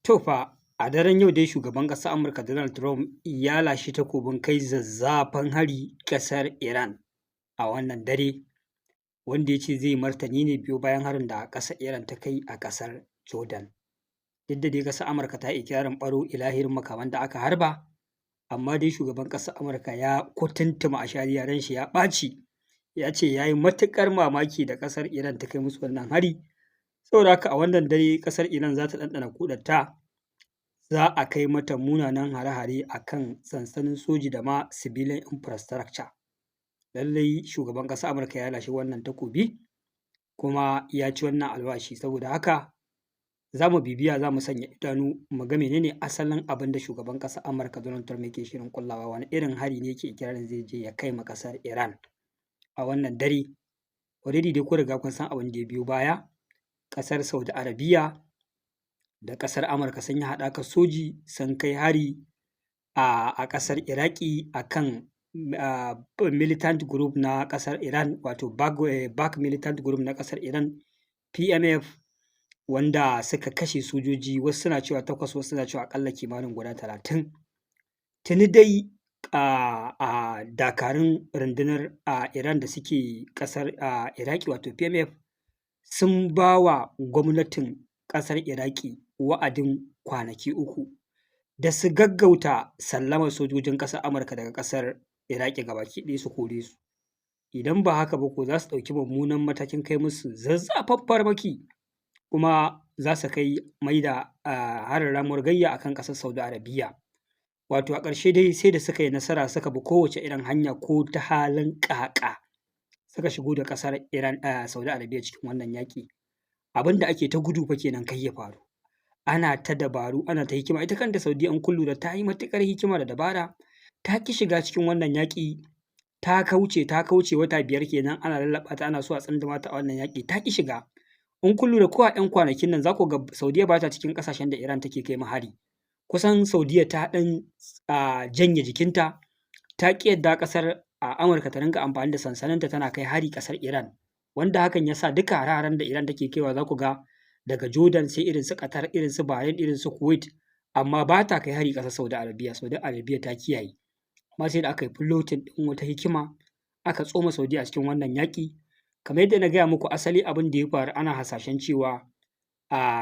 To fa, a daren yau dai shugaban ƙasar Amurka Donald Trump ya lashe takobin kai zazzafan hari ƙasar Iran a wannan dare, wanda ya ce zai martani ne biyo bayan harin da ƙasar Iran ta kai a ƙasar Jordan. Duk da dai ƙasar Amurka ta yi ikirarin ɓaro ilahirin makaman da aka harba, amma dai shugaban ƙasar Amurka ya kutuntuma ashariya, ran shi ya ɓaci, ya ce ya yi matuƙar mamaki da ƙasar Iran ta kai musu wannan hari. Saboda haka a wannan dare ƙasar Iran za ta ɗanɗana kuɗarta, za a kai mata munanan hare-hare a kan sansanin soji da ma civilian infrastructure. Lallai shugaban ƙasar Amurka ya lashe wannan takobi kuma ya ci wannan alwashi. Saboda haka za mu bibiya, za mu sanya idanu mu ga menene asalin abin da shugaban ƙasar Amurka Donald Trump yake shirin kullawa, wani irin hari ne yake ikirarin zai je ya kai ma ƙasar Iran a wannan dare. Already dai kun riga kun san abin da ya biyo baya. Ƙasar Saudi Arabia da ƙasar Amurka sun yi haɗakar soji, sun kai hari a ƙasar Iraki a kan militant group na ƙasar Iran, wato back militant group na ƙasar Iran PMF, wanda suka kashe sojoji, wasu suna cewa 8, wasu suna cewa aƙalla kimanin guda 30. Tuni dai a dakarun rundunar Iran da suke ƙasar Iraki, wato PMF, sun ba wa gwamnatin ƙasar Iraki wa'adin kwanaki 3 da su gaggauta sallamar sojojin ƙasar Amurka daga ƙasar Iraki gabaki ɗaya, su kore su. Idan ba haka ba ko za su ɗauki mummunan matakin kai musu zazzafan farmaki, kuma za su kai mai da harin ramuwar gayya akan ƙasar Saudi Arabia. Wato a ƙarshe dai sai da suka yi nasara, suka bi kowace irin hanya ko ta halin ƙaƙa suka shigo da ƙasar Saudi Arabia cikin wannan yaƙi. Abin da ake ta gudu fa kenan kai ya faru. Ana ta dabaru, ana ta hikima. Ita kanta Saudiya in kun lura ta yi matuƙar hikima da dabara, ta ƙi shiga cikin wannan yaƙi, ta kauce wata 5 kenan ana lallaɓa ta, ana so a tsunduma ta a wannan yaƙi, ta ƙi shiga. In kun lura ko a 'yan kwanakin nan za ku ga Saudiya ba ta cikin ƙasashen da Iran take kai ma hari. Kusan Saudiya ta ɗan janye jikinta, ta ƙi yadda ƙasar Amurka ta ringa amfani da sansaninta tana kai hari ƙasar Iran, wanda hakan ya sa duka hare-haren da Iran take kaiwa za ku ga daga Jordan sai irin su Qatar, irin su Bahrain, irin su Kuwait, amma ba ta kai hari ƙasar Saudi Arabia. Saudi Arabia ta kiyaye. Amma sai da aka yi floating ɗin wata hikima, aka tsoma Saudiya a cikin wannan yaƙi. Kamar yadda na gaya muku, asali abin da ya faru, ana hasashen cewa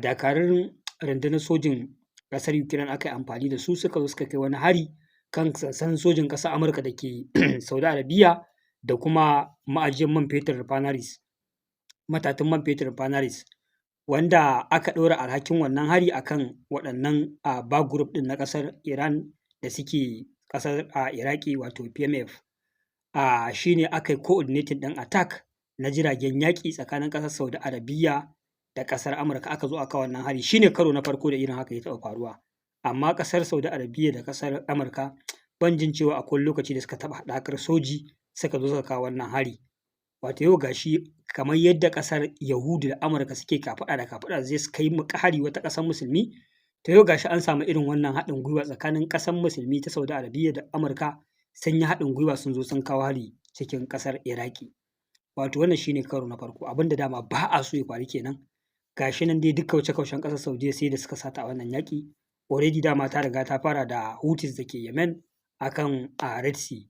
dakarun rundunar sojin ƙasar Ukraine aka yi amfani da su, suka zo suka kai wani hari kan sansanin sojin ƙasar Amurka da ke Saudi Arabia da kuma ma'ajiyar man fetur refineries, matatun man fetur refineries, wanda aka ɗora alhakin wannan hari akan waɗannan back group ɗin na ƙasar Iran da suke ƙasar Iraki, wato PMF. Shi ne aka yi coordinating ɗin attack na jiragen yaƙi tsakanin ƙasar Saudi Arabia da ƙasar Amurka, aka zo aka wannan hari. Shi ne karo na farko da irin haka ya taɓa faruwa. Amma ƙasar Saudi Arabia da ƙasar Amurka ban jin cewa akwai lokaci da suka taɓa haɗakar soji suka zo suka kawo wannan hari. Wato yau gashi kamar yadda ƙasar Yahudu da Amurka suke kafaɗa da kafaɗa zai su kai hari wata ƙasar musulmi, to yau gashi an samu irin wannan haɗin gwiwa tsakanin ƙasar musulmi ta Saudi Arabia da Amurka, sun yi haɗin gwiwa sun zo sun kawo hari cikin ƙasar Iraki. Wato wannan shi ne karo na farko, abin da dama ba a so ya faru kenan. Gashi nan dai duk kauce-kaucen ƙasar Saudiya sai da suka sata a wannan yaƙi. Already dama ta riga ta fara da Houthis da ke Yemen akan Red Sea,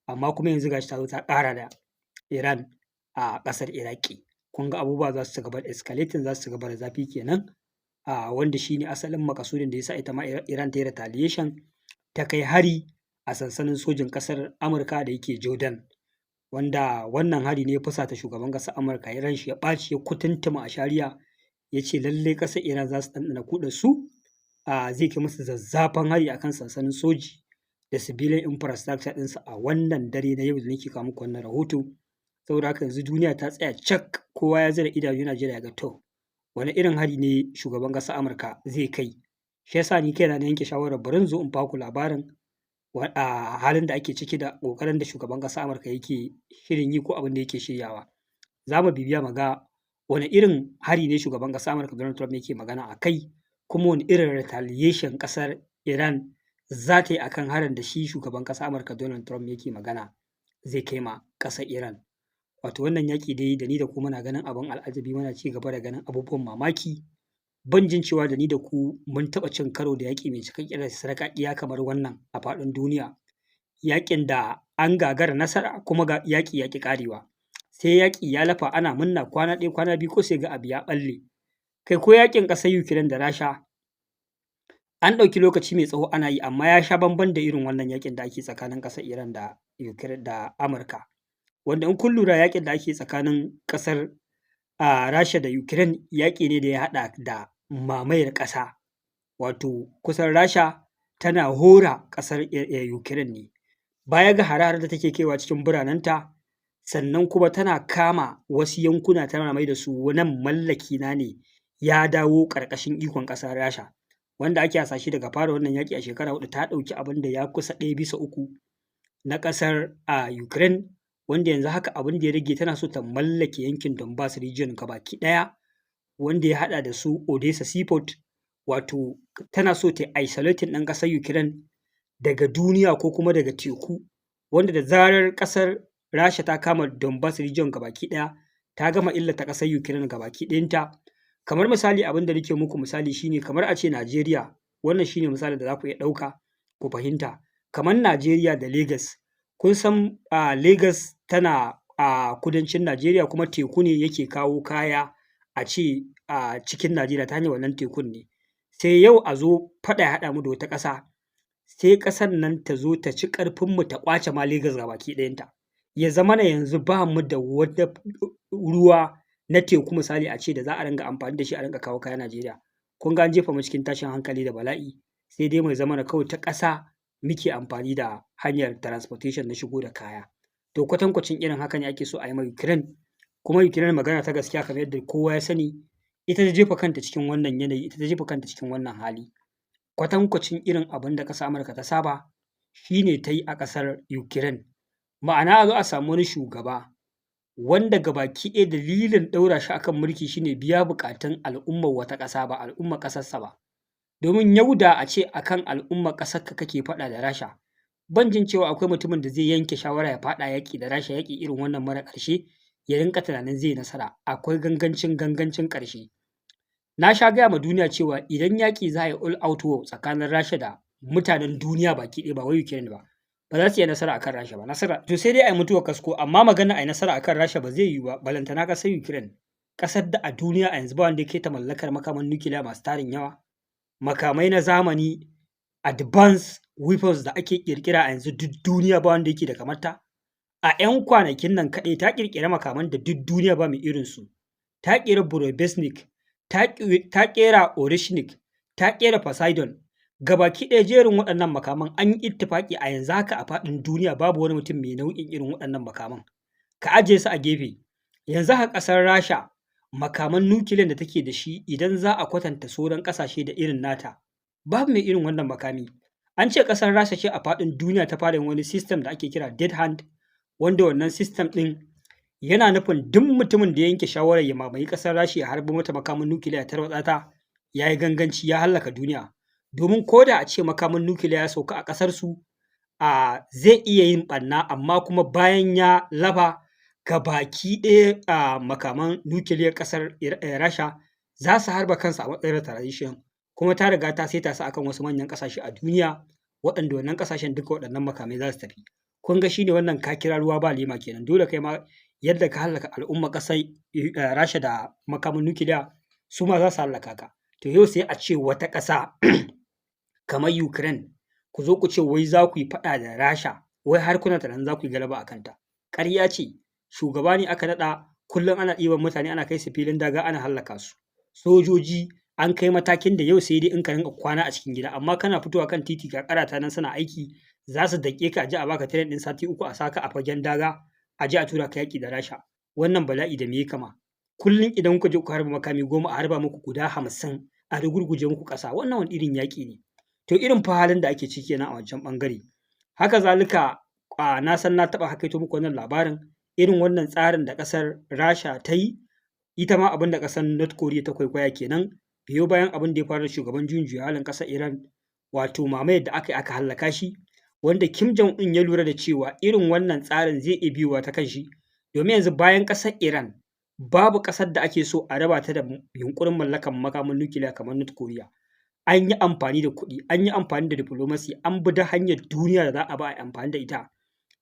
amma kuma yanzu gashi ta zo ta ƙara da Iran a ƙasar Iraki. Kun ga abubuwa za su ci gaba da escalating, za su ci gaba da zafi kenan, wanda shi ne asalin makasudin da ya sa ita ma Iran ta yi retaliation, ta kai hari a sansanin sojin ƙasar Amurka da yake Jordan, wanda wannan hari ne ya fusata shugaban ƙasar Amurka, ran shi ya ɓaci, ya kutuntuma ashariya, ya ce lallai ƙasar Iran za su ɗanɗana kuɗarsu. Zai kai musu zazzafan hari akan sansanin soji da civilian infrastructure ɗinsu a wannan dare na yau da nake kawo muku wannan rahoto. Saboda haka yanzu duniya ta tsaya cak, kowa ya zira idanu yana jira ya ga to wani irin hari ne shugaban ƙasar Amurka zai kai. Shi yasa ni kaina na yanke shawarar bari in zo in baku labarin halin da ake ciki da ƙoƙarin da shugaban ƙasar Amurka yake shirin yi ko abin da yake shiryawa. Za mu bibiya mu ga wani irin hari ne shugaban ƙasar Amurka Donald Trump yake magana a kai, kuma wani irin retaliation ƙasar Iran za ta yi akan harin da shi shugaban ƙasar Amurka Donald Trump yake magana zai kai ma ƙasar Iran. Wato wannan yaƙi dai da ni da ku muna ganin abin al'ajabi, muna ci gaba da ganin abubuwan mamaki, ban jin cewa da ni da ku mun taɓa cin karo da yaƙi mai cikakkiyar sarƙaƙiya kamar wannan a faɗin duniya. Yaƙin da an gagara nasara kuma ga yaƙi ya ƙi ƙarewa. Sai yaƙi ya lafa ana murna kwana ɗaya kwana biyu ko sai ga abu ya ɓalle. Kai ko yaƙin ƙasar Ukraine da Rasha an ɗauki lokaci mai tsawo ana yi amma ya sha bamban da irin wannan yaƙin da ake tsakanin ƙasar Iran da Ukraine da Amurka. Wanda in kun lura yaƙin da ake tsakanin ƙasar Rasha da Ukraine yaƙi ne da ya haɗa da mamayar ƙasa. Wato kusan Rasha tana hora ƙasar Ukraine ne. Baya ga hare-hare da take kaiwa cikin biranenta, sannan kuma tana kama wasu yankuna tana mai da su nan mallaki na ne ya dawo ƙarƙashin ikon ƙasar Rasha. Wanda ake hasashe daga fara wannan yaƙi a shekara 4 ta ɗauki abin da ya kusa 1/3 na ƙasar Ukraine, wanda yanzu haka abin da ya rage tana so ta mallake yankin Donbas region gabaki ɗaya, wanda ya haɗa da su Odessa Seaport, wato tana so ta isolating ɗin ƙasar Ukraine daga duniya ko kuma daga teku, wanda da zarar ƙasar Rasha ta kama Donbas region gabaki ɗaya ta gama illata ƙasar Ukraine gabaki ɗayanta. Kamar misali abin da nake muku misali shine kamar a ce Najeriya, wannan shine misalin da za ku iya ɗauka ku fahimta. Kamar Najeriya da Lagos, kun san Lagos tana a kudancin Najeriya kuma teku ne yake kawo kaya a ce cikin Najeriya ta hanyar wannan tekun ne. Sai yau a zo faɗa ya haɗa mu da wata ƙasa, sai ƙasar nan ta zo ta ci ƙarfinmu ta ƙwace ma Lagos gabaki ɗayanta. Ya zamana yanzu ba mu da wata ruwa na teku misali a ce da za a ringa amfani da shi a ringa kawo kaya Najeriya. Kun ga an jefa mu cikin tashin hankali da bala'i, sai dai mai zamana kawai ta ƙasa muke amfani da hanyar transportation na shigo da kaya. To kwatankwacin irin haka ne ake so a yi ma Ukraine, kuma Ukraine magana ta gaskiya kamar yadda kowa ya sani, ita ta jefa kanta cikin wannan yanayi, ita ta jefa kanta cikin wannan hali. Kwatankwacin irin abin da ƙasar Amurka ta saba shi ne ta yi a ƙasar Ukraine. Ma'ana a zo a samu wani shugaba wanda gabaki ɗaya dalilin ɗaura shi akan mulki shine biya buƙatun al'ummar wata ƙasa ba al'ummar ƙasarsa ba. Domin yau da a ce akan al'ummar ƙasarka kake faɗa da Rasha, ban jin cewa akwai mutumin da zai yanke shawara ya faɗa yaƙi da Rasha yaƙi irin wannan mara ƙarshe ya rinƙa tunanin zai nasara. Akwai gangancin ƙarshe. Na sha gaya ma duniya cewa idan yaƙi za a yi all out war tsakanin Rasha da mutanen duniya baki ɗaya ba wai Ukraine ba, ba za su iya nasara akan Rasha ba. Nasara to sai dai a yi mutuwar kasko, amma magana a yi nasara akan Rasha ba zai yiwu ba. Balantana ƙasar Ukraine, ƙasar da a duniya a yanzu ba wanda ya kai ta mallakar makaman nukiliya masu tarin yawa, makamai na zamani, advanced weapons da ake ƙirƙira a yanzu duk duniya ba wanda yake da kamar ta. A 'yan kwanakin nan kaɗai ta ƙirƙira makaman da duk duniya ba mai irinsu. Ta ƙera Burevestnik, ta ƙera Oreshnik, ta ƙera Poseidon. Gabaki ɗaya jerin waɗannan makaman an yi ittifaƙi a yanzu haka a faɗin duniya babu wani mutum mai nau'in irin waɗannan makaman. Ka ajiye su a gefe. Yanzu haka ƙasar Rasha makaman nukiliyan da take da shi idan za a kwatanta sauran ƙasashe da irin nata, babu mai irin wannan makami. An ce ƙasar Rasha ce a faɗin duniya ta fara yin wani system da ake kira Dead Hand, wanda wannan system ɗin yana nufin duk mutumin da ya yanke shawarar ya mamaye ƙasar Rasha ya harbo mata makamin nukiliya ta tarwatsa ta, ya yi ganganci ya hallaka duniya. Domin ko da a ce makamin nukiliya ya sauka a ƙasarsu, zai iya yin ɓarna, amma kuma bayan ya lafa gabaki ɗaya makaman nukiliyar ƙasar Rasha za su harba kansu a matsayin retaliation, kuma ta riga ta saita su akan wasu manyan ƙasashe a duniya, waɗanda wannan ƙasashen duka waɗannan makamai za su tafi. Kun ga shi ne wannan ka kira ruwa ba lema kenan. Dole kai ma yadda ka hallaka al'ummar ƙasar Rasha da makamin nukiliya, su ma za su hallaka ka. To yau sai a ce wata ƙasa kamar Ukraine, ku zo ku ce wai za ku yi faɗa da Rasha, wai har kuna tunanin za ku yi galaba a kanta. Ƙarya ce, shugaba ne aka naɗa, kullum ana ɗiban mutane ana kai su filin daga ana hallaka su. Sojoji an kai matakin da yau sai dai in ka rinka kwana a cikin gida, amma kana fitowa kan titi ga ƙarata nan suna aiki, za su daƙe ka a je a baka tiren ɗin sati 3 a saka a fagen daga, a je a tura ka yaƙi da Rasha. Wannan bala'i da me ya kama? Kullum idan kuka je ku harba makami 10 a harba muku guda 50 a rugurguje muku ƙasa, wannan wani irin yaƙi ne? To irin fa halin da ake ciki kenan a wancan ɓangare. Haka zalika na san na taɓa hakaito muku wannan labarin, irin wannan tsarin da ƙasar Rasha ta yi, ita ma abin da ƙasar North Korea ta kwaikwaya kenan, biyo bayan abin da ya faru da shugaban juyin juya halin ƙasar Iran, wato mamayar da aka yi aka hallaka shi, wanda Kim Jong Un ya lura da cewa irin wannan tsarin zai iya biyowa ta kan shi, domin yanzu bayan ƙasar Iran babu ƙasar da ake so a raba ta da yunƙurin mallakan makamin nukiliya kamar North Korea. An yi amfani da kuɗi, an yi amfani da diplomacy, an bi ta hanyar duniya da za a ba a amfani da ita.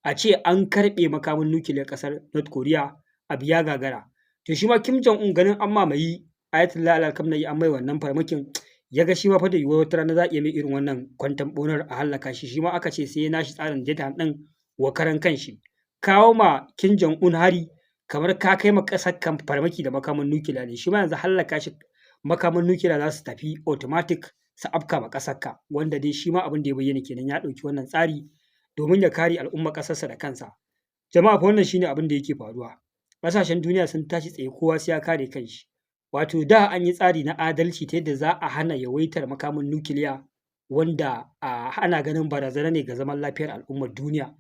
A ce an karɓe makamin nukiliyar ƙasar North Korea, abu ya gagara. To shi ma Kim Jong Un ganin an mamayi Ayatollah Ali Khamenei an mai wannan farmakin, ya ga shi ma fa da yiwuwar wata rana za a iya mai irin wannan kwanton ɓaunar a hallaka shi, shi ma aka ce sai ya nashi tsarin data ɗin wa karan kanshi. Kawo ma Kim Jong Un hari kamar ka kai ma ƙasar kan farmaki da makamin nukiliya ne, shi ma yanzu hallaka shi makamin nukiliya za su tafi automatic su afka ma ƙasarka, wanda dai shi ma abin da ya bayyana kenan ya ɗauki wannan tsari domin ya kare al'ummar ƙasarsa da kansa. Jama'a fa wannan shine abin da yake faruwa. Ƙasashen duniya sun tashi tsaye kowa sai ya kare kanshi. Wato da an yi tsari na adalci ta yadda za a hana yawaitar makamin nukiliya wanda ana ganin barazana ne ga zaman lafiyar al'ummar duniya.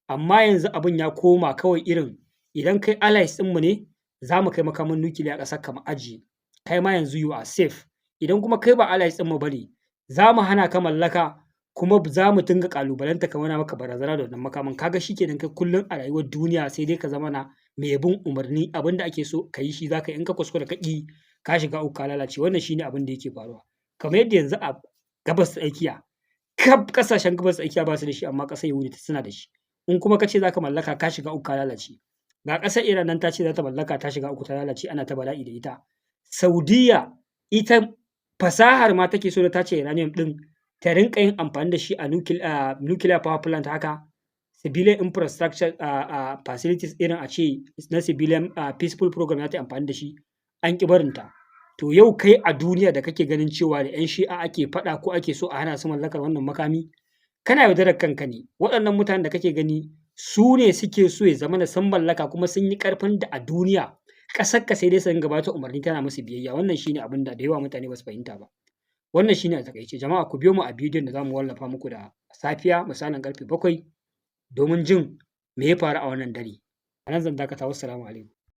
Amma yanzu abin ya koma kawai irin idan kai allies ɗinmu ne za mu kai makamin nukiliya ƙasarka mu ajiye. Kai ma yanzu you are safe. Idan kuma kai ba allies ɗinmu ba ne, za mu hana ka mallaka kuma za mu dinga ƙalubalanta ka muna maka barazana da wannan makamin. Kaga shi kenan kai kullum a rayuwar duniya sai dai ka zama na mai bin umarni, abin da ake so ka yi shi za ka yi, in ka kuskura ka ƙi ka shiga uku ka lalace. Wannan shine abin da yake faruwa. Kamar yadda yanzu a gabas ta tsakiya, kaf ƙasashen gabas ta tsakiya ba su da shi amma ƙasar Yahudu suna da shi. In kuma ka ce za ka mallaka ka shiga uku ka lalace. Ga ƙasar Iran nan ta ce za ta mallaka ta shiga uku ta lalace, ana ta bala'i da ita. Saudiya ita fasahar ma take so da ta ce uranium ɗin ta rinƙa yin amfani da shi a nuclear power plant haka, civilian infrastructure facilities irin a ce na civilian peaceful program za ta yi amfani da shi, an ƙi barinta. To yau kai a duniya da kake ganin cewa da 'yan shi'a ake faɗa ko ake so a hana su mallakar wannan makami, kana yaudarar kanka ne. Waɗannan mutanen da kake gani su ne suke so ya zama na sun mallaka kuma sun yi ƙarfin da a duniya ƙasarka sai dai su dinga ba ta umarni tana musu biyayya. Wannan shine abin da yawa mutane ba su fahimta ba. Wannan shine a takaice. Jama'a ku biyo mu a bidiyon da za mu wallafa muku da safiya misalin ƙarfe 7 domin jin me ya faru a wannan dare. A nan zan dakata. Wassalamu alaikum.